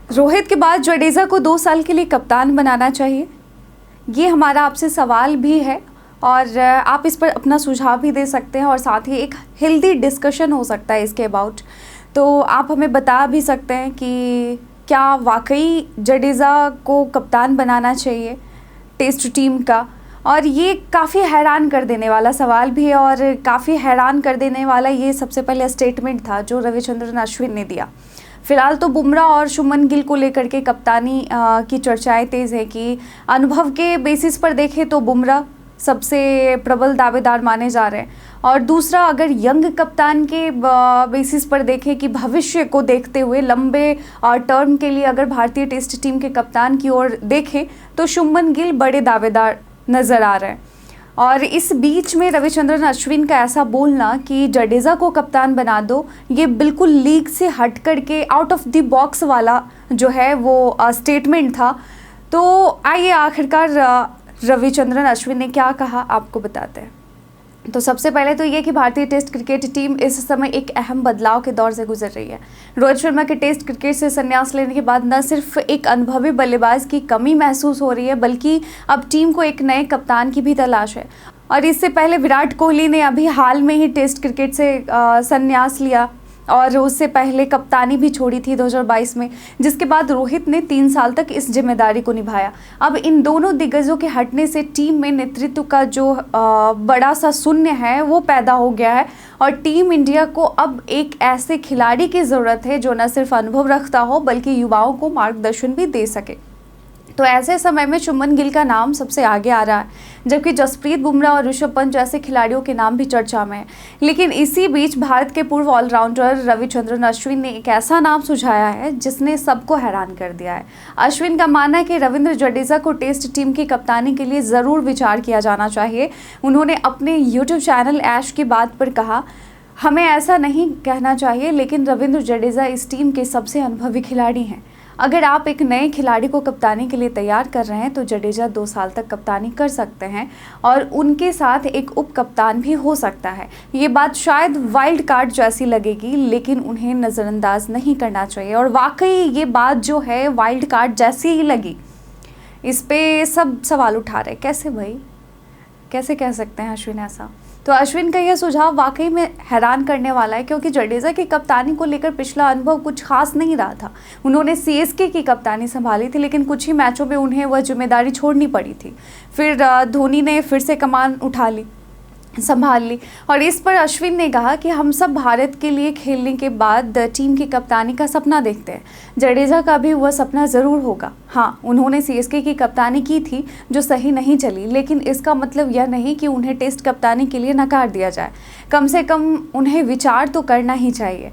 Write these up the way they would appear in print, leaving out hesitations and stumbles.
रोहित के बाद जडेजा को 2 साल के लिए कप्तान बनाना चाहिए, ये हमारा आपसे सवाल भी है और आप इस पर अपना सुझाव भी दे सकते हैं और साथ ही एक हेल्दी डिस्कशन हो सकता है इसके अबाउट। तो आप हमें बता भी सकते हैं कि क्या वाकई जडेजा को कप्तान बनाना चाहिए टेस्ट टीम का। और ये काफ़ी हैरान कर देने वाला सवाल भी है और काफ़ी हैरान कर देने वाला ये सबसे पहले स्टेटमेंट था जो रविचंद्रन अश्विन ने दिया। फिलहाल तो बुमराह और शुभमन गिल को लेकर के कप्तानी की चर्चाएं तेज़ है कि अनुभव के बेसिस पर देखें तो बुमराह सबसे प्रबल दावेदार माने जा रहे हैं और दूसरा अगर यंग कप्तान के बेसिस पर देखें कि भविष्य को देखते हुए लंबे टर्म के लिए अगर भारतीय टेस्ट टीम के कप्तान की ओर देखें तो शुभमन गिल बड़े दावेदार नज़र आ रहे हैं। और इस बीच में रविचंद्रन अश्विन का ऐसा बोलना कि जडेजा को कप्तान बना दो, ये बिल्कुल लीग से हट करके आउट ऑफ द बॉक्स वाला जो है वो स्टेटमेंट था। तो आइए आखिरकार रविचंद्रन अश्विन ने क्या कहा आपको बताते हैं। तो सबसे पहले तो ये कि भारतीय टेस्ट क्रिकेट टीम इस समय एक अहम बदलाव के दौर से गुजर रही है। रोहित शर्मा के टेस्ट क्रिकेट से संन्यास लेने के बाद न सिर्फ एक अनुभवी बल्लेबाज की कमी महसूस हो रही है बल्कि अब टीम को एक नए कप्तान की भी तलाश है। और इससे पहले विराट कोहली ने अभी हाल में ही टेस्ट क्रिकेट से संन्यास लिया और उससे पहले कप्तानी भी छोड़ी थी 2022 में, जिसके बाद रोहित ने 3 साल तक इस जिम्मेदारी को निभाया। अब इन दोनों दिग्गजों के हटने से टीम में नेतृत्व का जो बड़ा सा शून्य है वो पैदा हो गया है और टीम इंडिया को अब एक ऐसे खिलाड़ी की ज़रूरत है जो न सिर्फ अनुभव रखता हो बल्कि युवाओं को मार्गदर्शन भी दे सके। तो ऐसे समय में शुभमन गिल का नाम सबसे आगे आ रहा है, जबकि जसप्रीत बुमराह और ऋषभ पंत जैसे खिलाड़ियों के नाम भी चर्चा में है। लेकिन इसी बीच भारत के पूर्व ऑलराउंडर रविचंद्रन अश्विन ने एक ऐसा नाम सुझाया है जिसने सबको हैरान कर दिया है। अश्विन का मानना है कि रविंद्र जडेजा को टेस्ट टीम की कप्तानी के लिए ज़रूर विचार किया जाना चाहिए। उन्होंने अपने यूट्यूब चैनल ऐश की बात पर कहा, हमें ऐसा नहीं कहना चाहिए लेकिन रविंद्र जडेजा इस टीम के सबसे अनुभवी खिलाड़ी हैं। अगर आप एक नए खिलाड़ी को कप्तानी के लिए तैयार कर रहे हैं तो जडेजा 2 साल तक कप्तानी कर सकते हैं और उनके साथ एक उप कप्तान भी हो सकता है। ये बात शायद वाइल्ड कार्ड जैसी लगेगी लेकिन उन्हें नज़रअंदाज नहीं करना चाहिए और वाकई ये बात जो है वाइल्ड कार्ड जैसी ही लगी। इस पे सब सवाल उठा रहे, कैसे भाई, कैसे कह सकते हैं अश्विन ऐसा। तो अश्विन का यह सुझाव वाकई में हैरान करने वाला है क्योंकि जडेजा की कप्तानी को लेकर पिछला अनुभव कुछ खास नहीं रहा था। उन्होंने सीएसके की कप्तानी संभाली थी लेकिन कुछ ही मैचों में उन्हें वह जिम्मेदारी छोड़नी पड़ी थी। फिर धोनी ने फिर से कमान संभाल ली और इस पर अश्विन ने कहा कि हम सब भारत के लिए खेलने के बाद टीम की कप्तानी का सपना देखते हैं। जडेजा का भी वह सपना ज़रूर होगा। हाँ, उन्होंने सीएसके की कप्तानी की थी जो सही नहीं चली, लेकिन इसका मतलब यह नहीं कि उन्हें टेस्ट कप्तानी के लिए नकार दिया जाए। कम से कम उन्हें विचार तो करना ही चाहिए।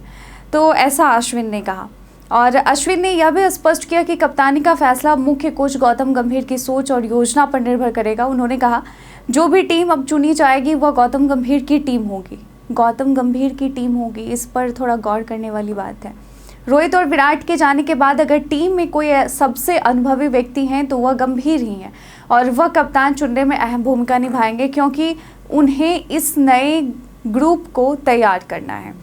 तो ऐसा अश्विन ने कहा और अश्विन ने यह भी स्पष्ट किया कि कप्तानी का फैसला मुख्य कोच गौतम गंभीर की सोच और योजना पर निर्भर करेगा। उन्होंने कहा, जो भी टीम अब चुनी जाएगी वह गौतम गंभीर की टीम होगी। गौतम गंभीर की टीम होगी, इस पर थोड़ा गौर करने वाली बात है। रोहित और विराट के जाने के बाद अगर टीम में कोई सबसे अनुभवी व्यक्ति हैं तो वह गंभीर ही हैं और वह कप्तान चुनने में अहम भूमिका निभाएंगे क्योंकि उन्हें इस नए ग्रुप को तैयार करना है।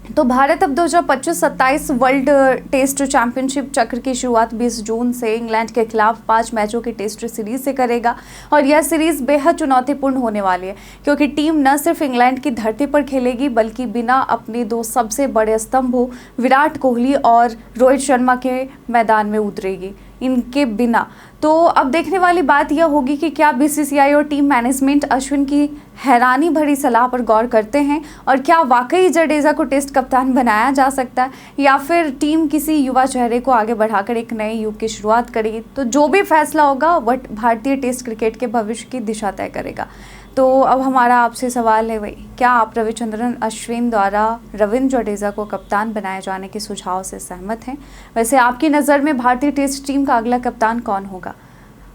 तो भारत अब 2025-27 वर्ल्ड टेस्ट चैंपियनशिप चक्र की शुरुआत 20 जून से इंग्लैंड के खिलाफ 5 मैचों की टेस्ट सीरीज से करेगा और यह सीरीज बेहद चुनौतीपूर्ण होने वाली है क्योंकि टीम न सिर्फ इंग्लैंड की धरती पर खेलेगी बल्कि बिना अपने 2 सबसे बड़े स्तंभों विराट कोहली और रोहित शर्मा के मैदान में उतरेगी। इनके बिना तो अब देखने वाली बात यह होगी कि क्या बीसीसीआई और टीम मैनेजमेंट अश्विन की हैरानी भरी सलाह पर गौर करते हैं और क्या वाकई जडेजा को टेस्ट कप्तान बनाया जा सकता है या फिर टीम किसी युवा चेहरे को आगे बढ़ाकर एक नए युग की शुरुआत करेगी। तो जो भी फैसला होगा वह भारतीय टेस्ट क्रिकेट के भविष्य की दिशा तय करेगा। तो अब हमारा आपसे सवाल है भाई, क्या आप रविचंद्रन अश्विन द्वारा रविंद्र जडेजा को कप्तान बनाए जाने के सुझाव से सहमत हैं? वैसे आपकी नज़र में भारतीय टेस्ट टीम का अगला कप्तान कौन होगा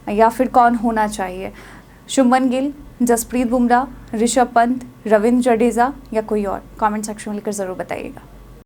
या फिर कौन होना चाहिए? शुभमन गिल, जसप्रीत बुमराह, ऋषभ पंत, रविंद्र जडेजा या कोई और? कमेंट सेक्शन में लिखकर ज़रूर बताइएगा।